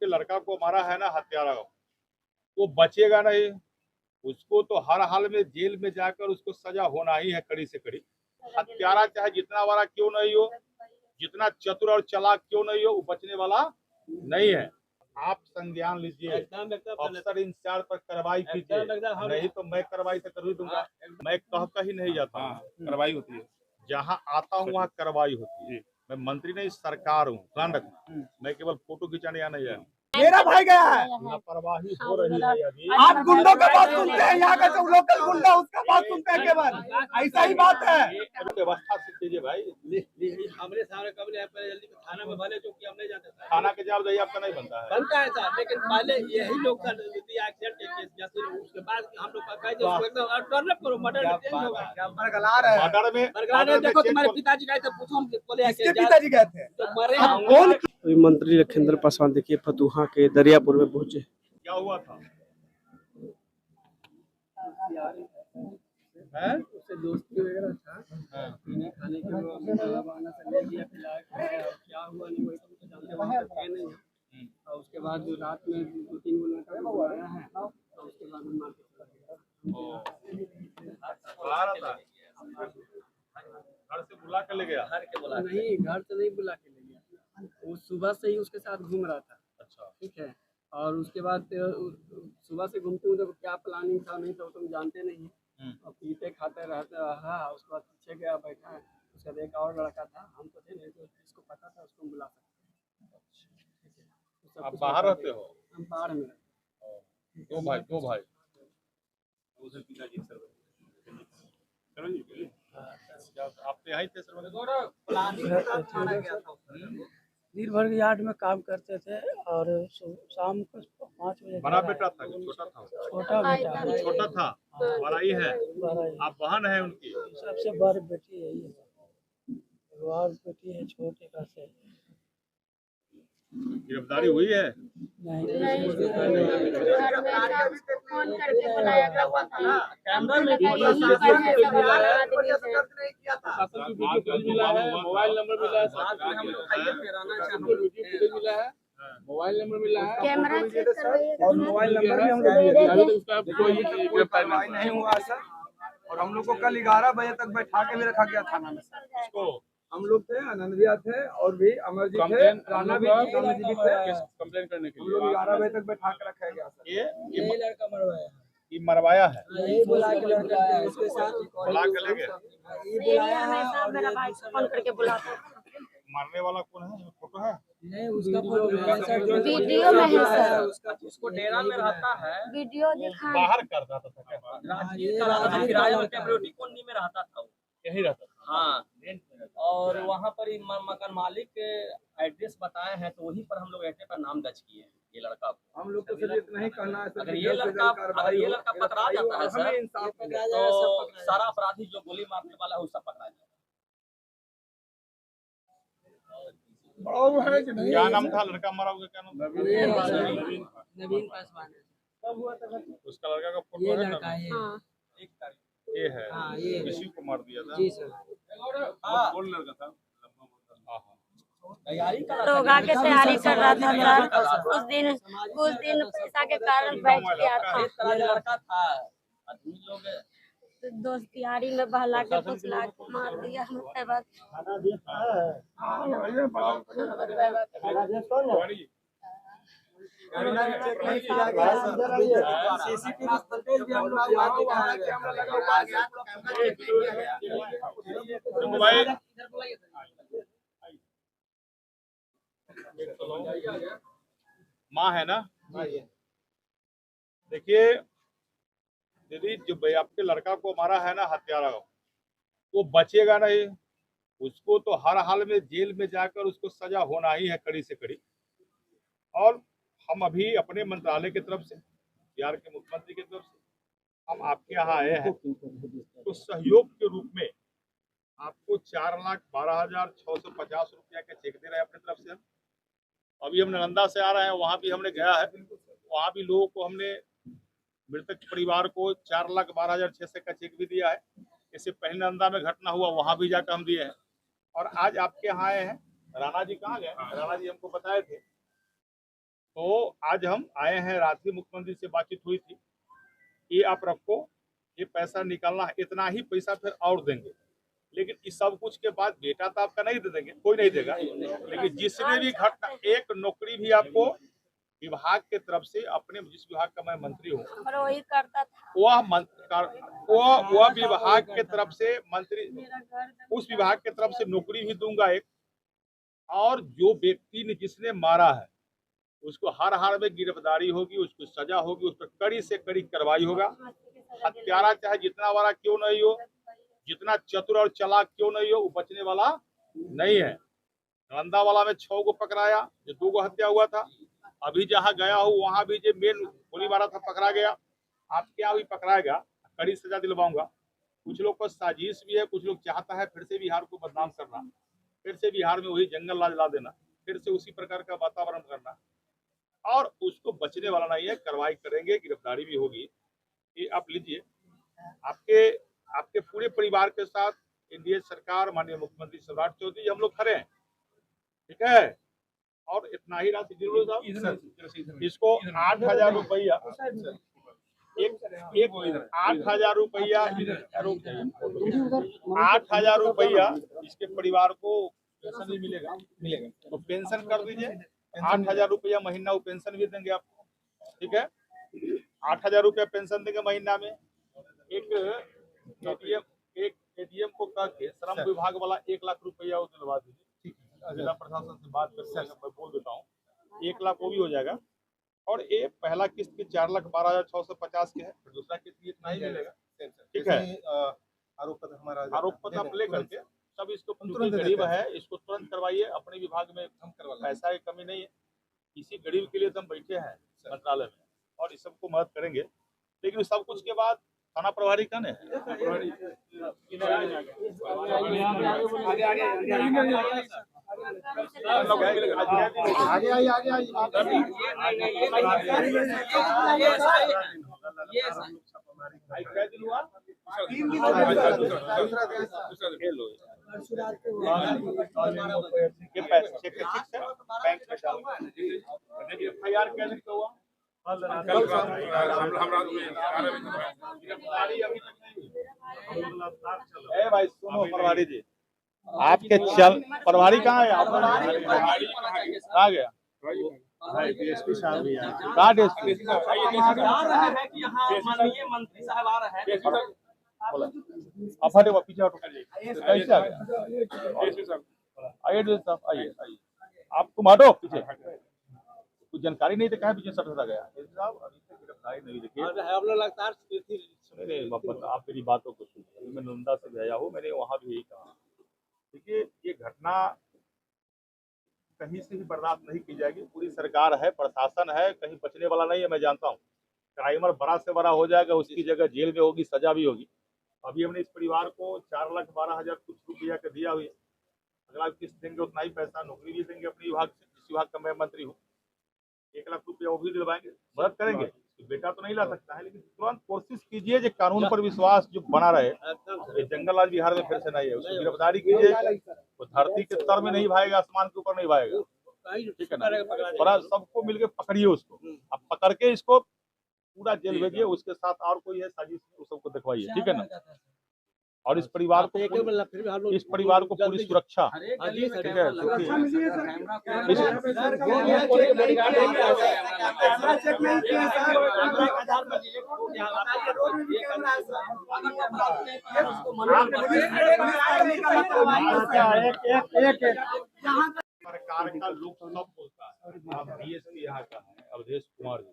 आपके लड़का को मारा है ना हत्यारा, वो बचेगा नहीं। उसको तो हर हाल में जेल में जाकर उसको सजा होना ही है, कड़ी से कड़ी। हत्यारा चाहे जितना बड़ा क्यों नहीं हो, जितना चतुर और चालाक क्यों नहीं हो, वो बचने वाला नहीं है। आप संज्ञान लीजिए, अफसर इंचार्ज पर कार्रवाई कीजिए, नहीं तो मैं कार्रवाई तो कर ही दूंगा। मैं कह ही नहीं जाता, कार्रवाई होती है, जहाँ आता हूँ वहाँ कार्रवाई होती है। मैं मंत्री नहीं, सरकार हूँ, ध्यान रखना। मैं केवल फोटो खिंचाने या नहीं आया। मेरा भाई गया है, लापरवाही हो रही है अभी। आप गुंडों का बात सुनते हैं, यहाँ का जो लोकल गुंडा उसका बात सुनते हैं केवल, ऐसा ही बात है। व्यवस्था से कीजिए भाई। हमारे सारे कब जल्दी थाना में भले चौकी हम नहीं जाते, थाना के जवाबदेही आपका नहीं बनता है। बनता है सर, लेकिन पहले यही लोग का एक्सीडेंट के केस जैसे उसके बाद हम लोग का कह दो एकदम टर्न करो, मर्डर में चेंज होगा। बरगला रहे हैं, बरगला देखो तुम्हारे पिताजी गए थे, पूछो हम बोले किसके पिताजी गए थे तो मरे। अभी मंत्री लखिंदर पासवान देखिए फतुहा के दरियापुर में पहुंचे। क्या हुआ था? उससे दोस्ती वगैरह था, पीने खाने के बहाना से ले लिया, पिलाया क्या हुआ नहीं वही तो जानते, वहाँ तक गए नहीं है। और उसके बाद जो रात में 2-3 गो लड़का को आया है, और उसके बाद मार के घर से बुला कर ले गया? नहीं, घर से नहीं बुला के ले गया, वो सुबह से ही उसके साथ घूम रहा था। अच्छा, ठीक है, और उसके बाद सुबह से घूमते हुए क्या प्लानिंग था नहीं था तुम जानते नहीं, और पीते खाते रहते रहा। उसके बाद पीछे गया बैठा है, उसका एक और लड़का था, हम तो थे नहीं, तो जिसको पता था उसको बुला सकते। आप बाहर रहते हो? हम बाहर में दो भाई उधर पिताजी सर आप तो यहाँ थे सर? दिन भर के यार्ड में काम करते थे और शाम को 5 बजे। बड़ा बेटा था कि छोटा था? छोटा बेटा, छोटा था, बड़ा ही है। आप बहन है उनकी? सबसे बड़ी बेटी है ये, एक और बेटी है छोटे का से। गिरफ्तारी हुई है? नहीं, फोन करके बुलाया गया हुआ था, मोबाइल नंबर मिला है, मोबाइल नंबर मिला है, कैमरा चेक करवाइए और मोबाइल नंबर भी हम लोग कार्रवाई नहीं हुआ सर। और हम लोग को कल 11 बजे तक बैठा के भी रखा गया थाना में सर। हम लोग थे, आनंदिया थे और भी अमरजीत थे, राणा भी थे, कंप्लेन करने के हम लोग 11 बजे तक बैठा के रखा गया सर। ये लड़का मरवाया, ये मरवाया है? यही बुला के लड़का है उसके साथ बुला के ले गया? ये बुलाया है। हमेशा मेरा भाई फोन करके बुलाता है। मारने वाला कौन है? फोटो है? नहीं, उसका फोटो वीडियो में है सर, उसको डेरा में रहता है, वीडियो दिखा। बाहर करता था क्या? किराए में कैमरोटी कॉलोनी में रहता था वो, यही रहता था? हाँ। और वहाँ पर ही मकान मालिक के एड्रेस बताए हैं, तो वहीं पर हम लोग एड्रेस पर नाम दर्ज किए हैं ये लड़का को। हम लोग को सिर्फ इतना ही कहना है, अगर ये लड़का पकड़ा जाता है सर, तो सारा अपराधी जो गोली मारने वाला है वो सब पकड़ा जाए। क्या नाम था लड़का मरा हुआ? क्या नाम? नवीन पासवान उसका लड़का का फोटो ये है लड़का ना? है। हाँ। ये है, हाँ, ये इसी को मार दिया था? जी सर। कौन लड़का था? रोगा के तैयारी कर रहा था सर, कुछ दिन पैसा के कारण बैठ गया था। लड़का था, आदमी लोग दोस्त यारी में बहला के फुसला के मार दिया। उसके बाद माँ है ना? देखिए दीदी, जो आपके लड़का को मारा है ना हत्यारा, वो बचेगा नहीं। उसको तो हर हाल में जेल में जाकर उसको सजा होना ही है, कड़ी से कड़ी। और हम अभी अपने मंत्रालय की तरफ से, बिहार के मुख्यमंत्री की तरफ से हम आपके यहाँ आए हैं, तो सहयोग के रूप में आपको 4,12,650 रुपया के चेक दे रहे हैं अपनी तरफ से। अभी हम नालंदा से आ रहे हैं, वहाँ भी हमने गया है, वहाँ भी लोगों को हमने, मृतक परिवार को 4,12,600 का चेक भी दिया है। इससे पहले नालंदा में घटना हुआ, वहाँ भी जाकर हम दिए हैं। और आज आपके यहाँ आए हैं। राणा जी कहाँ गए? राणा जी हमको बताए थे तो आज हम आए हैं, रात ही मुख्यमंत्री से बातचीत हुई थी, ये आप रखो, ये पैसा निकालना है, इतना ही पैसा फिर और देंगे। लेकिन इस सब कुछ के बाद बेटा तो आपका नहीं दे देंगे, कोई नहीं देगा। लेकिन जिसने भी घटना, एक नौकरी भी आपको विभाग के तरफ से, अपने जिस विभाग का मैं मंत्री हूँ, और वही करता था। वह विभाग के तरफ से मंत्री, उस विभाग के तरफ से नौकरी भी दूंगा एक। और जो व्यक्ति ने, जिसने मारा है, उसको हर हाल में गिरफ्तारी होगी, उसको सजा होगी, उस पर कड़ी से कड़ी कार्रवाई होगा। हत्यारा चाहे जितना बड़ा क्यों नहीं हो, जितना चतुर और चालाक क्यों नहीं हो, वो बचने वाला नहीं है। नालंदा वाला में 6 को पकड़ाया, जो 2 को हत्या हुआ था। अभी जहाँ गया हूँ वहां भी जो मेन गोली मारा था पकड़ा गया। आपके यहाँ भी पकड़ाएगा, कड़ी सजा दिलवाऊंगा। कुछ लोग को साजिश भी है, कुछ लोग चाहता है फिर से बिहार को बदनाम करना, फिर से बिहार में वही जंगल राज ला देना, फिर से उसी प्रकार का वातावरण करना, और उसको बचने वाला नहीं है। कार्रवाई करेंगे, गिरफ्तारी भी होगी। ये आप लीजिए, आपके पूरे परिवार के साथ एनडीए सरकार, माननीय मुख्यमंत्री सम्राट चौधरी, हम लोग खड़े हैं, ठीक है। और इतना ही राशि जरूर साहब, इसको 8,000 रुपया, एक 8,000 रुपया, 8,000 रुपया इसके परिवार को पेंशन भी मिलेगा, तो पेंशन कर दीजिए। 8,000 रुपया महीना वो पेंशन भी देंगे आपको, ठीक है। 8,000 रुपया पेंशन देंगे महीना में। एक एडीएम को कह के श्रम विभाग वाला 1 लाख रुपया वो दिलवा दीजिए। जिला प्रशासन से बात करके मैं बोल देता हूँ, 1 लाख वो भी हो जाएगा। और ये पहला किस्त की 4,12,650 के है, फिर दूसरा किस्त की इतना ही मिलेगा, ठीक है। आरोप पत्र आप ले करके सब इसको, गरीब है इसको तुरंत करवाइए। अपने विभाग में पैसा की कमी नहीं है, इसी गरीब के लिए तो हम बैठे हैं मंत्रालय में, और इस सबको मदद करेंगे। लेकिन सब कुछ के बाद थाना प्रभारी कौन है? भाई सुनो प्रभारी जी, आपके चल प्रभारी कहाँ है? कहाँ गया? डीएसपी साहब कहाँ? डीएसपी मंत्री साहब आ रहे हैं, आप हटे पीछे हटो। कैसे आ गया? आइए डीएसपी साहब, आइए आइए, आप तुम हटो पीछे। कुछ जानकारी नहीं तो कहाँ पीछे सट गया साहब? अभी तक गिरफ्तारी नहीं। देखिए हम लोग लगातार आप मेरी बातों को सुनिए। मैं नालंदा से गया हूँ, मैंने वहाँ भी यही कहा। देखिए ये घटना कहीं से भी बर्दाश्त नहीं की जाएगी। पूरी सरकार है, प्रशासन है, कहीं बचने वाला नहीं है। मैं जानता हूँ क्राइमर बड़ा से बड़ा हो जाएगा, उसकी जगह जेल में होगी, सजा भी होगी। अभी हमने इस परिवार को 4,12,000 कुछ रुपया का दिया हुई है। अगला किस्त देंगे उतना ही पैसा, नौकरी भी देंगे अपने विभाग से, जिस विभाग का मैं मंत्री हूँ। 1 लाख रुपया वो भी दिलवाएंगे, मदद करेंगे। बेटा तो नहीं ला सकता है, लेकिन तुरंत कोशिश कीजिए जो कानून पर विश्वास जो बना रहे। ये जंगल राज बिहार में फिर से नहीं है, उसकी गिरफ्तारी कीजिए। वो धरती के स्तर में नहीं भाएगा, आसमान के ऊपर नहीं भाएगा, ठीक है ना। बड़ा सबको मिलकर पकड़िए उसको, अब पकड़ के इसको पूरा जेल भेजिए। उसके साथ और कोई है साजिश, उस सबको दिखवाइए, ठीक है ना। और इस परिवार को पूरी सुरक्षा, ठीक है। सरकार का लोक सब बोलता है। अब डीएसपी यहाँ का है अवधेश कुमार जी,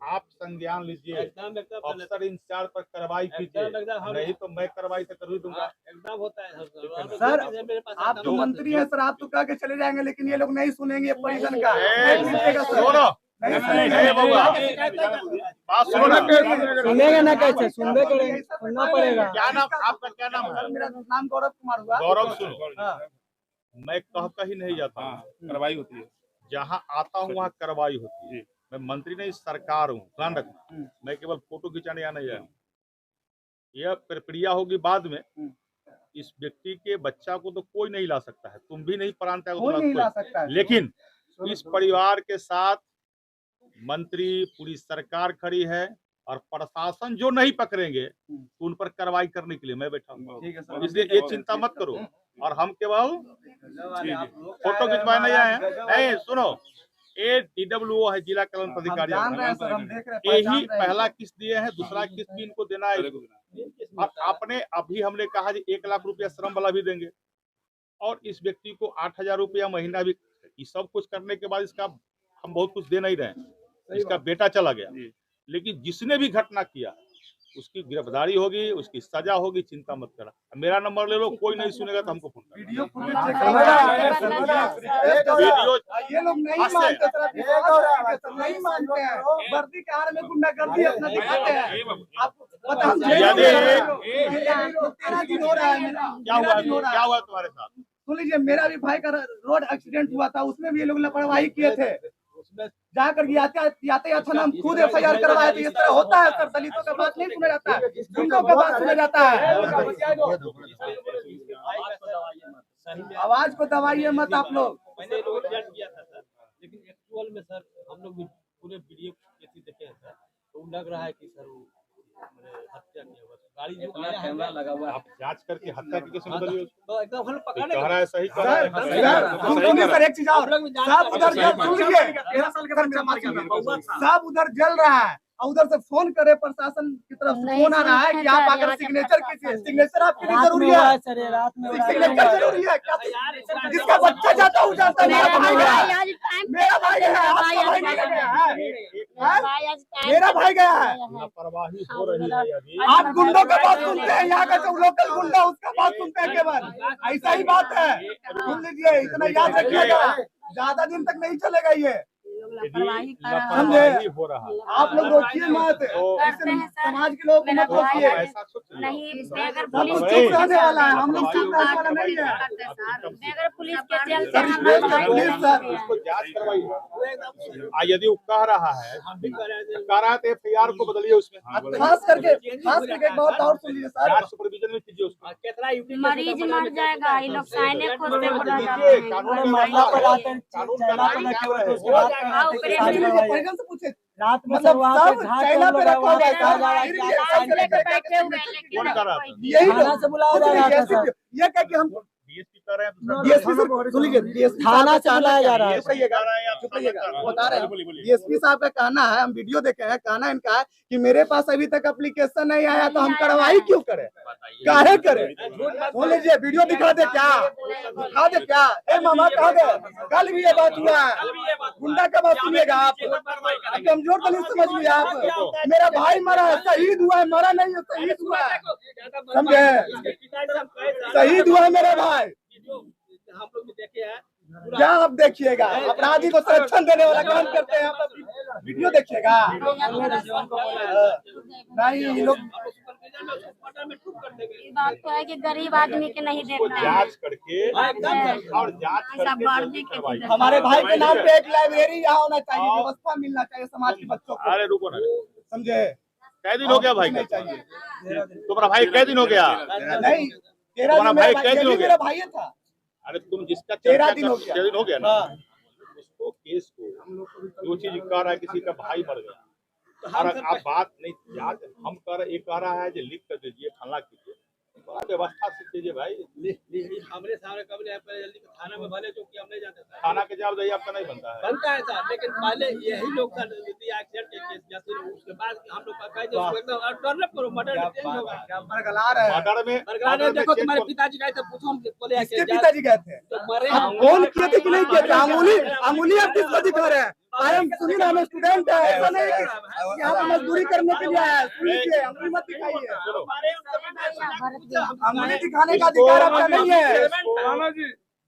आप संज्ञान लीजिए, अफसर इंचार्ज पर कार्रवाई कीजिए, नहीं तो मैं कार्रवाई तो कर ही दूंगा। एकदम होता है सर, आप तो मंत्री हैं सर, आप तो कह के चले जाएंगे, लेकिन ये लोग नहीं सुनेंगे। परिजन का सुनेंगे ना, कैसे सुनने करेंगे, सुनना पड़ेगा। क्या नाम आपका? क्या नाम है? मेरा नाम गौरव कुमार हुआ। गौरव, सुनो, मैं कह ही नहीं जाता हूँ, कार्रवाई होती है। जहाँ आता हूँ वहाँ कार्रवाई होती है। मैं मंत्री नहीं, सरकार हूँ, ध्यान रखना। मैं केवल फोटो खिंचाने यहाँ नहीं आया हूँ। यह प्रक्रिया होगी बाद में। इस व्यक्ति के बच्चा को तो कोई नहीं ला सकता है, तुम भी नहीं, प्राण त्याग कोई नहीं ला सकता है। लेकिन इस परिवार के साथ मंत्री पूरी सरकार खड़ी है और प्रशासन जो नहीं पकड़ेंगे तो उन पर कार्रवाई करने के लिए मैं बैठा हूँ। इसलिए ये चिंता मत करो। और हम केवल फोटो खिंचवाने नहीं आए हैं। सुनो, ये DWO है, जिला कल्याण पदाधिकारी, यही पहला किस्त दिए हैं, दूसरा किस्त भी इनको देना है। और आपने अभी हमने कहा 1 लाख रुपया श्रम वाला भी देंगे और इस व्यक्ति को 8,000 रुपया महीना भी। ये सब कुछ करने के बाद इसका हम बहुत कुछ दे नहीं रहे हैं। इसका बेटा चला गया, लेकिन जिसने भी घटना किया उसकी गिरफ्तारी होगी, उसकी सजा होगी। चिंता मत करा। मेरा नंबर ले लो, कोई नहीं सुनेगा तो हमको फोन करो। वीडियो ये लोग नहीं मानते, नहीं मानते हैं। वर्दी कार में गुंडागर्दी अपना दिखाते हैं। आपको पता हम क्या हुआ हुआ तुम्हारे साथ? सुन लीजिए, मेरा भी भाई का रोड एक्सीडेंट हुआ था, उसमें भी ये लोग लापरवाही किए थे। जाकर यातायात थाना हम खुद FIR करवाए थे। इस तरह होता है सर, दलितों का बात नहीं सुना जाता है, गुंडों का बात सुना जाता है। आवाज को दबाइए मत आप लोग। लेकिन एक्चुअल में सर हम लोग पूरे वीडियो देखे हैं सर, तो लग रहा है कि सर वो हत्या किया हुआ। गाड़ी जो कैमरा लगा हुआ है, आप जांच करके हत्या की कैसे बदलिए? तो एकदम हम पकड़ने कह रहा है सही कर सर एक चीज और, सब उधर सब उधर जल रहा है और उधर से फोन करे, प्रशासन की तरफ से फोन आ रहा है कि आप आकर सिग्नेचर कीजिए। सिग्नेचर आपके लिए जरूरी है, सिग्नेचर जरूरी है क्या? जिसका बच्चा जाता है जाता है। मेरा भाई गया है, मेरा भाई गया है। लापरवाही हो रही है अभी। आप गुंडों का बात सुनते हैं, यहाँ का जो लोकल गुंडा उसका बात सुनते हैं केवल। ऐसा ही बात है, सुन लीजिए, इतना याद रखिएगा। ज्यादा दिन तक नहीं चलेगा ये, लापरवाही हो रहा है। आप लोग रोकिए मत, समाज के लोग मत रोकिए। ऐसा कुछ नहीं, अगर सब पुलिस कुछ चुप रहने वाला है, हम लोग चुप रहने वाला नहीं है। अगर पुलिस के चलते सर, हम प्लीज सर, उसको जांच करवाइए। यदि वो कह रहा है तो FIR को बदलिए उसमें। खास करके एक बात और सुन लीजिए सर, जांच सुपरविजन में कीजिए उसको। मरीज मर जाएगा, ये लोग साइने खोजते पड़ा जाते देखिए, हैं। कानून का परिजन से पूछे रात में मतलब वहाँ सब पे घाट चाइना पर पे लोग रखा हुआ है, कहा जा रहा है फिर कि भी आप ऐसा पे बैठे हुए हैं, लेकिन कौन कर रहा था? यही थाना से बुलाया जा रहा था सर। ये कह के हम DSP कर रहे हैं तो DSP से सुन लीजिए, DSP थाना से बुलाया जा रहा है। DSP कर रहे हैं, आप चुप रहिएगा, समझ बता रहे हैं। बोलिए, बोलिए। DSP साहब का कहना है, हम वीडियो देखे हैं, कहना इनका है कि मेरे पास अभी तक एप्लीकेशन नहीं आया तो हम कार्रवाई क्यों करें, काहे करें? सुन लीजिए, वीडियो दिखा दे क्या, दिखा दे क्या? ए मामा कहा दे, कल भी ये बात हुआ है। गुंडा का बात सुनिएगा आप, कमजोर तो नहीं समझ लिया आप। मेरा भाई मरा है, शहीद हुआ है, मरा नहीं है, शहीद हुआ है, समझे? शहीद हुआ है मेरा भाई। हम लोग भी देखे हैं। क्या आप देखिएगा, अपराधी को संरक्षण देने वाला काम करते हैं आप। वीडियो देखिएगा नहीं, ये लोग बात तो है कि गरीब आदमी के नहीं उसको देखते हैं। जांच करके और जांच करके करवाइए। हमारे भाई के नाम पे एक लाइब्रेरी यहाँ होना चाहिए, व्यवस्था मिलना चाहिए समाज के बच्चों को, अरे रुको ना, समझे? कै दिन हो गया भाई नहीं का? चाहिए तुम्हारा भाई कै दिन हो गया? नहीं, 13 तुम्हारा दिन भाई मेरा कै दिन हो ये भी गया? मेरा भाई था। अरे तुम जिसका 13 दिन हो गया। 13 दिन हो गया ना, हाँ। उसको केस को जो चीज कह रहा है किसी का भाई मर गया और आप बात नहीं याद हम कह रहा है जो लिख कर दीजिए, फला कीजिए, बड़ा व्यवस्था से कीजिए भाई। हमरे सामने कब नहीं पहले जल्दी थाना में भले जो कि हम नहीं जाते सर। थाना के जवाबदेही आपका नहीं बनता है। बनता है सर, लेकिन पहले यही लोग का एक्सीडेंट के केस जैसे उसके बाद हम लोग का कह दे उसको एकदम टर्न अप करो, मर्डर तेज होगा। बरगला रहे हैं। बरगला ने देखो तुम्हारे पिताजी गए थे, पूछो हम बोले किसके पिताजी गए थे? तो मरे आप कौन किए थे कि नहीं किए थे? अमूली आप किसको दिखा रहे हैं? आई एम सुनील, हम स्टूडेंट है, ऐसा नहीं है कि यहाँ पे मजदूरी करने के लिए आया है। सुनिए, अमूली मत दिखाइए, अमूली दिखाने का अधिकार आपका नहीं है।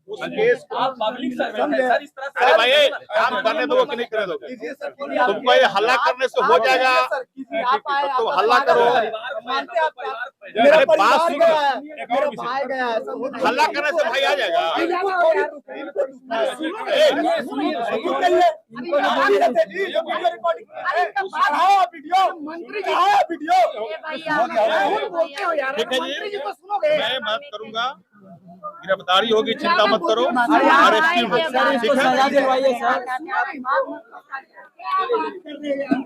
उस केस को पब्लिक समझे? अरे भाई काम करने दो कि नहीं करने दो? कीजिए सर, तुमको ये हल्ला करने से हो जाएगा। तो हल्ला करो। मानते आप? मेरा अरे बात परिवार सुनो। गया है, मेरा भाई गया है, सब हल्ला करने से भाई आ जाएगा। इनको थोड़ी दुख है, इनको दुख है। सुनिए, कहिए, इनको नहीं रहते जी, जो वीडियो रिकॉर्डिंग कहां वीडियो, मंत्री कहां वीडियो? भैया झूठ बोलते हो यार, ठीक है जी, मंत्री जी को सुनोगे? मैं बात करूंगा, गिरफ्तारी होगी, चिंता मत करो, अरेस्ट ठीक है।